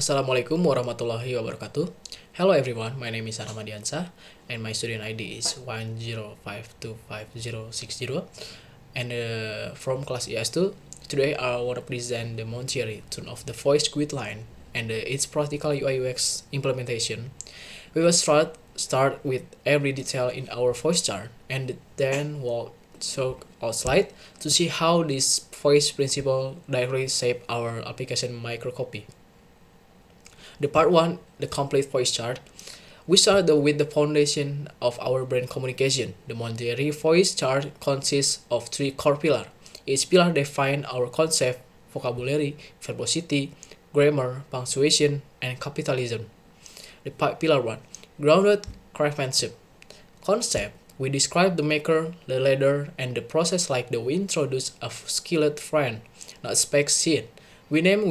Assalamualaikum warahmatullahi wabarakatuh. Hello everyone, my name is Aramadiansa and my student ID is 105255060 and from class ES2. Today I want to present the Montieri tune of the voice quit line and its practical UI UX implementation. We will start with every detail in our voice chart and then walk through our slide to see how this voice principle directly shape our application microcopy. The part 1, the complete voice chart. We start with the foundation of our brand communication. The Montieri voice chart consists of 3 core pillars. Each pillar defines our concept, vocabulary, verbosity, grammar, punctuation, and capitalism. The pillar 1, grounded craftsmanship. Concept, we describe the maker, the leader, and the process like we introduce a skilled friend, not spec sheet. We name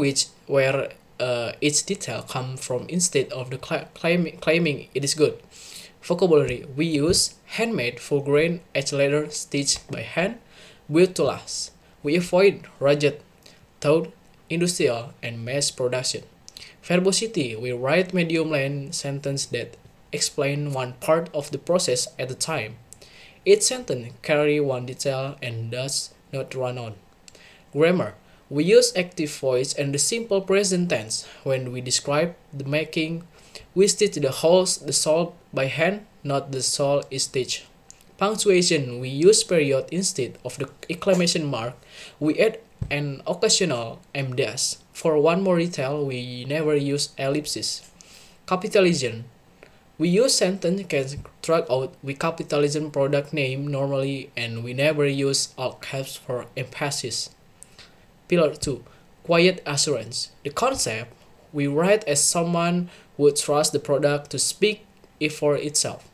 where each detail come from instead of the claiming it is good. Vocabulary, we use handmade, full-grain edge leather stitched by hand, built to last. We avoid rugged, thought, industrial, and mass production. Verbosity, we write medium-length sentences that explain one part of the process at a time. Each sentence carry one detail and does not run on. Grammar, we use active voice and the simple present tense. When we describe the making, we stitch the holes, the sole by hand, not the sole is stitched. Punctuation, we use period instead of the exclamation mark. We add an occasional em dash. For one more detail, we never use ellipses. Capitalism, we use sentence can start out with capitalism product name normally and we never use all caps for emphasis. Pillar 2, quiet assurance. The concept, we write as someone would trust the product to speak it for itself.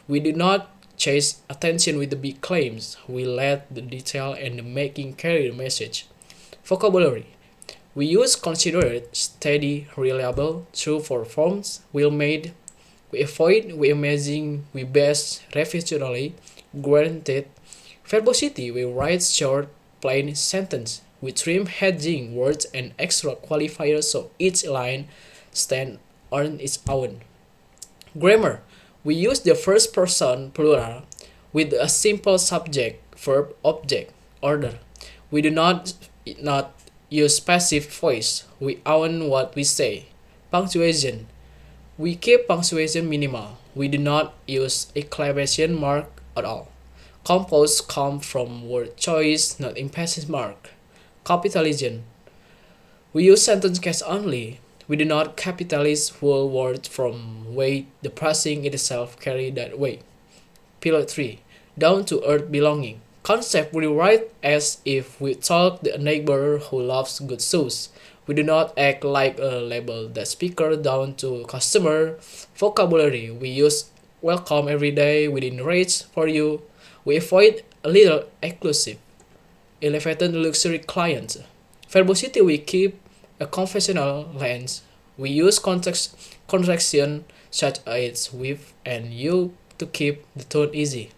We do not chase attention with the big claims. We let the detail and the making carry the message. Vocabulary, we use considerate, steady, reliable, true for forms, well made. We avoid, we amazing, we best, revisionally, guaranteed. Verbosity, we write short, plain sentence. We trim hedging words and extra qualifiers so each line stands on its own. Grammar, we use the first person plural with a simple subject, verb, object, order. We do not use passive voice. We own what we say. Punctuation, we keep punctuation minimal. We do not use exclamation mark at all. Compose come from word choice, not emphasis mark. Capitalism, we use sentence case only. We do not capitalize full words from weight. The pressing itself carry that weight. Pillar 3, down to earth belonging. Concept, we write as if we talk the neighbor who loves good shoes. We do not act like a label that speaker down to customer. Vocabulary, we use welcome every day within reach for you. We avoid a little exclusive. Elevated luxury clients. Verbosity, we keep a confessional lens. We use contraction such as with and you to keep the tone easy.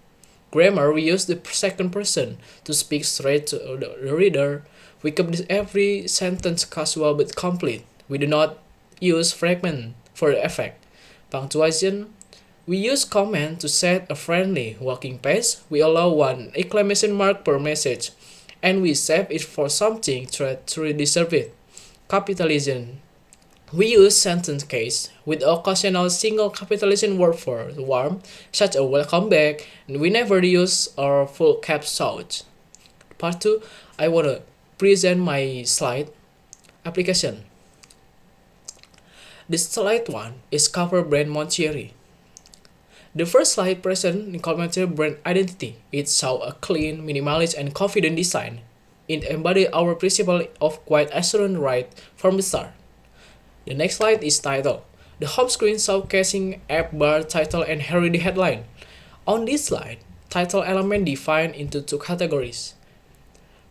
Grammar, we use the second person to speak straight to the reader. We keep every sentence casual but complete. We do not use fragment for the effect. Punctuation, we use comment to set a friendly walking pace. We allow one exclamation mark per message, and we save it for something to deserve it. Capitalism, we use sentence case with occasional single capitalization word for warm, such as welcome back, and we never use our full cap sound. Part 2, I want to present my slide application. This slide 1 is cover brand Montieri. The first slide presents Montieri brand identity. It shows a clean, minimalist, and confident design. It embodies our principle of quiet assurance right from the start. The next slide is title. The home screen showcasing app bar, title, and header headline. On this slide, title element defined into 2 categories.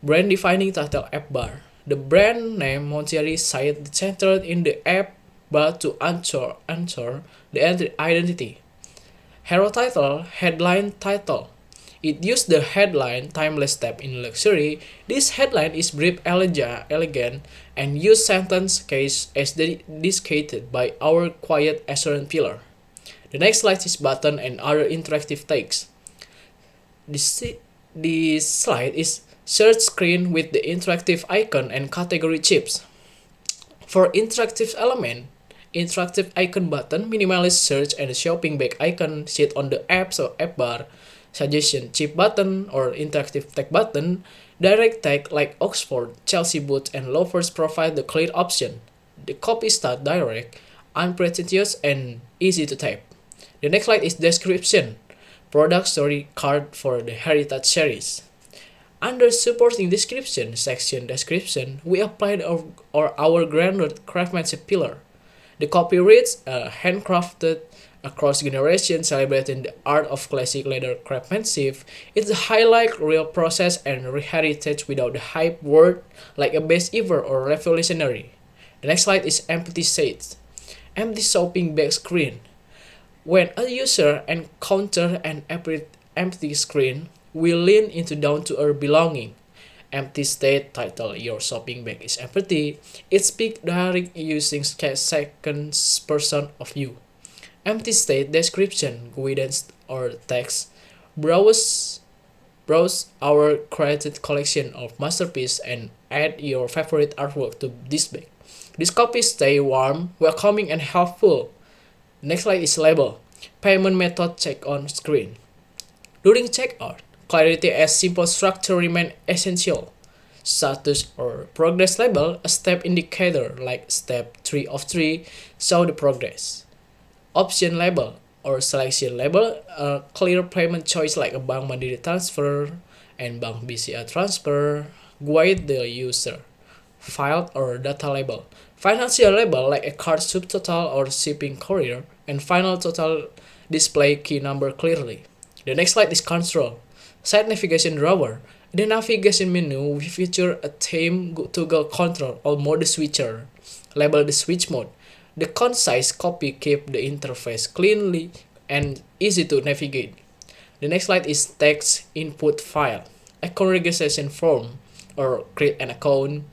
Brand defining title app bar. The brand name Montieri site centered in the app bar to answer the identity. Hero title, headline title. It used the headline "Timeless Step in Luxury." This headline is brief, elegant, and use sentence case as dedicated by our quiet assurance pillar. The next slide is button and other interactive text. This slide is search screen with the interactive icon and category chips. For interactive element, interactive icon button, minimalist search and shopping bag icon sit on the app bar, suggestion chip button or interactive tag button, direct tag like Oxford, Chelsea boots and loafers provide the clear option. The copy start direct, unpretentious and easy to type. The next slide is description. Product story card for the Heritage series. Under supporting description, section description, we applied our grounded craftsmanship pillar. The copy reads, handcrafted across generations celebrating the art of classic leather craftsmanship. It's a highlight real process and heritage without the hype word like a best ever or revolutionary. The next slide is empty state. Empty shopping bag screen. When a user encounters an empty screen, we lean into down-to-earth belonging. Empty state title your shopping bag is empty. It speaks direct using second person of view. Empty state description, guidance or text. Browse our created collection of masterpieces and add your favorite artwork to this bag. This copy stay warm, welcoming and helpful. Next slide is label. Payment method check on screen. During checkout, clarity as simple structure remain essential. Status or progress label, a step indicator like step 3 of 3, show the progress. Option label or selection label, a clear payment choice like a Bank Mandiri transfer and Bank BCA transfer, guide the user. File or data label. Financial label like a card subtotal or shipping courier, and final total display key number clearly. The next slide is control. Side navigation drawer. The navigation menu we feature a theme toggle control or mode switcher. Label the switch mode. The concise copy keep the interface cleanly and easy to navigate. The next slide is text input file. Account registration form or create an account.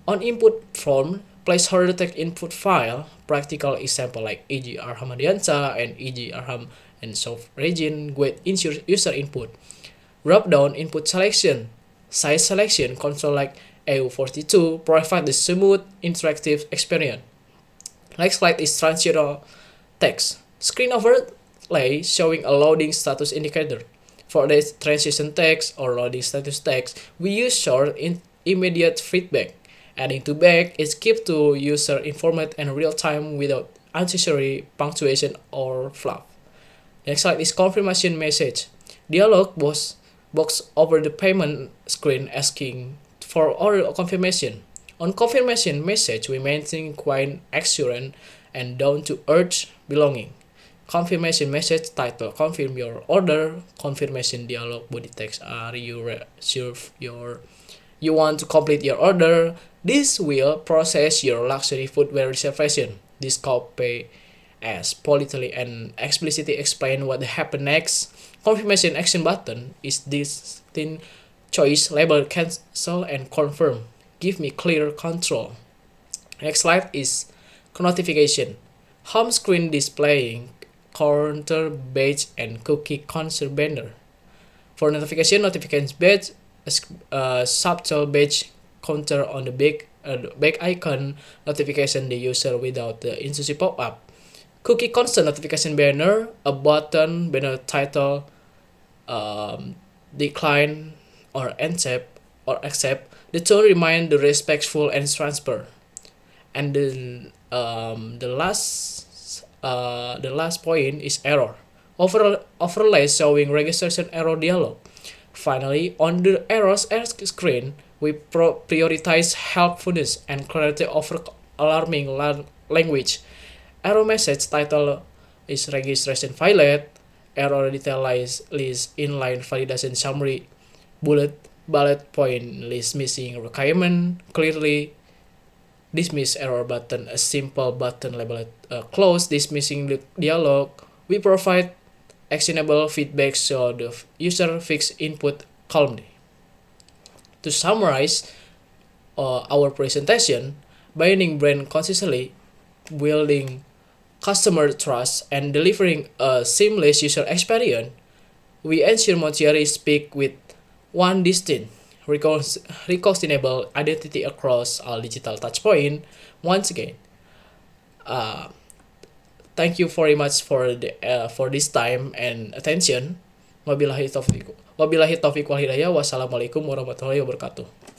On input form, placeholder text input file, practical example like E.G. Arhamadiansa and E.G. Arham and Soft Region with user input. Drop down input selection, size selection control like EU42 provide the smooth interactive experience. Next slide is transitional text. Screen overlay showing a loading status indicator. For the transition text or loading status text, we use short immediate feedback. Adding to back is keep to user informed and real time without unnecessary punctuation or fluff. Next slide is confirmation message. Dialog box over the payment screen asking for order confirmation. On confirmation message, we maintain quite assurance and down-to-earth belonging. Confirmation message title, confirm your order. Confirmation dialog body text, are you sure you want to complete your order? This will process your luxury footwear reservation. This copy as politely and explicitly explain what happened next. Confirmation action button is this thin choice label cancel and confirm. Give me clear control. Next slide is notification. Home screen displaying counter badge and cookie concert banner. For notification badge, a subtle badge counter on the back icon notification the user without the intrusive pop-up. Cookie constant notification banner, a button banner title, decline or accept. The tone remind the respectful and transfer. And then the last point is error. Overlay showing registration error dialog. Finally, on the errors screen, we prioritize helpfulness and clarity over alarming language. Error message title is registration failed. Error detail list inline validation summary. Bullet point list missing requirement clearly. Dismiss error button, a simple button labeled close dismissing the dialog. We provide actionable feedback so the user fix input calmly. To summarize our presentation, binding brand consistently, building customer trust, and delivering a seamless user experience, we ensure Montieri speak with one distinct, recognizable identity across all digital touchpoint. Once again, uh, thank you very much for this time and attention. Wabillahi taufiq wal hidayah. Wassalamualaikum warahmatullahi wabarakatuh.